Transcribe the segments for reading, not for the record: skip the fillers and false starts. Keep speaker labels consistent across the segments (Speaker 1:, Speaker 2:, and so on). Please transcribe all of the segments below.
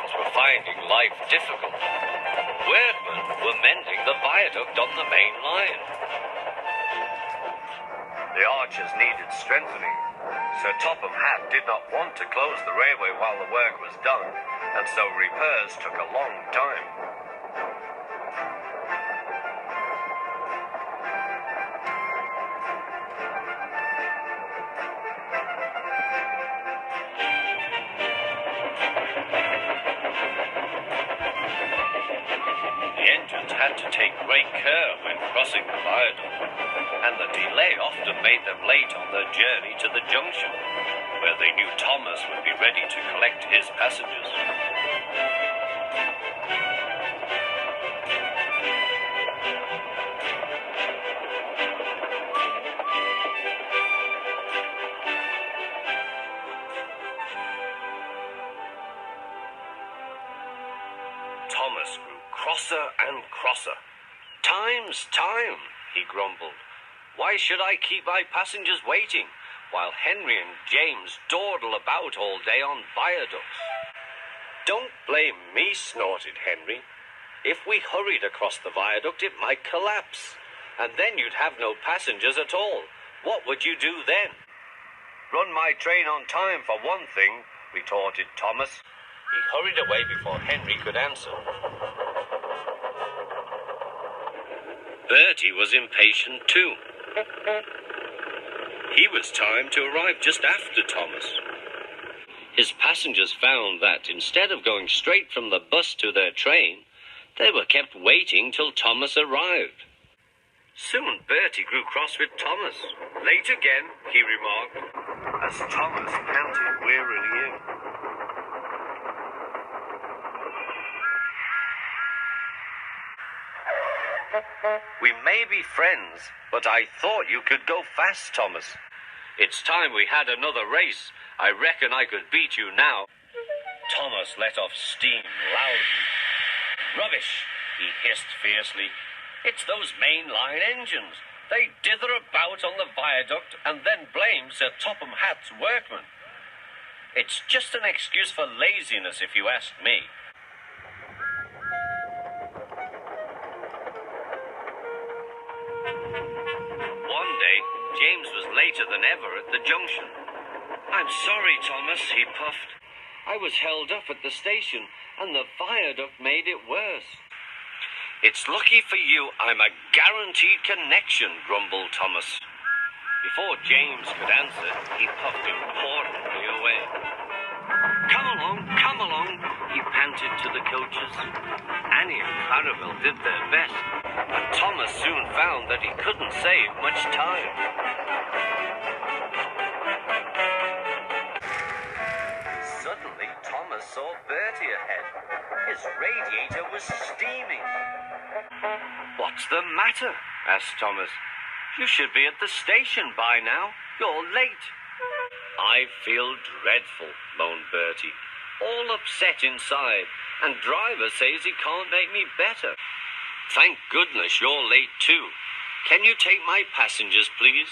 Speaker 1: Engines were finding life difficult. Workmen were mending the viaduct on the main line.
Speaker 2: The arches needed strengthening. Sir Topham Hatt did not want to close the railway while the work was done, and so repairs took a long time.
Speaker 1: The engines had to take great care when crossing the viaduct, and the delay often made them late on their journey to the junction, where they knew Thomas would be ready to collect his passengers. Thomas grew crosser and crosser. "Time's time," he grumbled. "Why should I keep my passengers waiting, while Henry and James dawdle about all day on viaducts?" "Don't blame me," snorted Henry. "If we hurried across the viaduct, it might collapse, and then you'd have no passengers at all. What would you do then?"
Speaker 2: "Run my train on time, for one thing," retorted Thomas.
Speaker 1: He hurried away before Henry could answer. Bertie was impatient too. He was timed to arrive just after Thomas. His passengers found that instead of going straight from the bus to their train, they were kept waiting till Thomas arrived. Soon Bertie grew cross with Thomas. "Late again," he remarked,
Speaker 2: as Thomas panted wearily in. "We may be friends, but I thought you could go fast, Thomas."
Speaker 1: "It's time we had another race. I reckon I could beat you now." Thomas let off steam loudly. "Rubbish," he hissed fiercely. "It's those mainline engines. They dither about on the viaduct and then blame Sir Topham Hatt's workmen. It's just an excuse for laziness, if you ask me." One day, James was later than ever at the junction. "I'm sorry, Thomas," he puffed. "I was held up at the station, and the viaduct made it worse." "It's lucky for you I'm a guaranteed connection," grumbled Thomas. Before James could answer, he puffed importantly away. Come along," he panted to the coaches. Annie and Clarabelle did their best, but Thomas soon found that he couldn't save much time. Suddenly, Thomas saw Bertie ahead. His radiator was steaming. "What's the matter?" asked Thomas. "You should be at the station by now. You're late." "I feel dreadful," moaned Bertie. "All upset inside, and driver says he can't make me better." "Thank goodness you're late too. Can you take my passengers, please?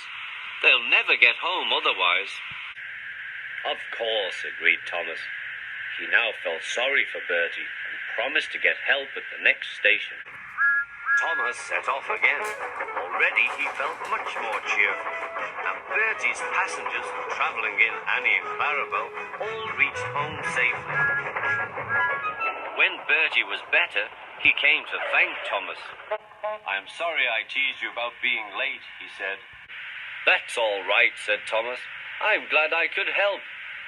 Speaker 1: They'll never get home otherwise." "Of course," agreed Thomas. He now felt sorry for Bertie and promised to get help at the next station. Thomas set off again. Already he felt much more cheerful, and Bertie's passengers, travelling in Annie and Clarabelle, all reached home safely. When Bertie was better, he came to thank Thomas. "I'm sorry I teased you about being late," he said. "That's all right," said Thomas. "I'm glad I could help.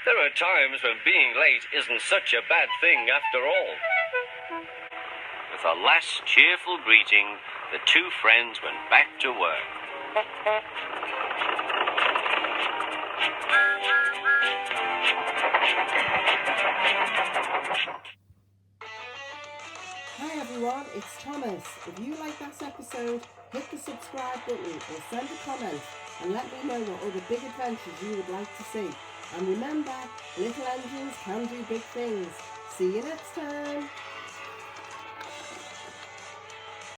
Speaker 1: There are times when being late isn't such a bad thing after all." With a last cheerful greeting, the two friends went back to work.
Speaker 3: Hi everyone, it's Thomas. If you like this episode, hit the subscribe button or send a comment and let me know what other big adventures you would like to see. And remember, little engines can do big things. See you next time.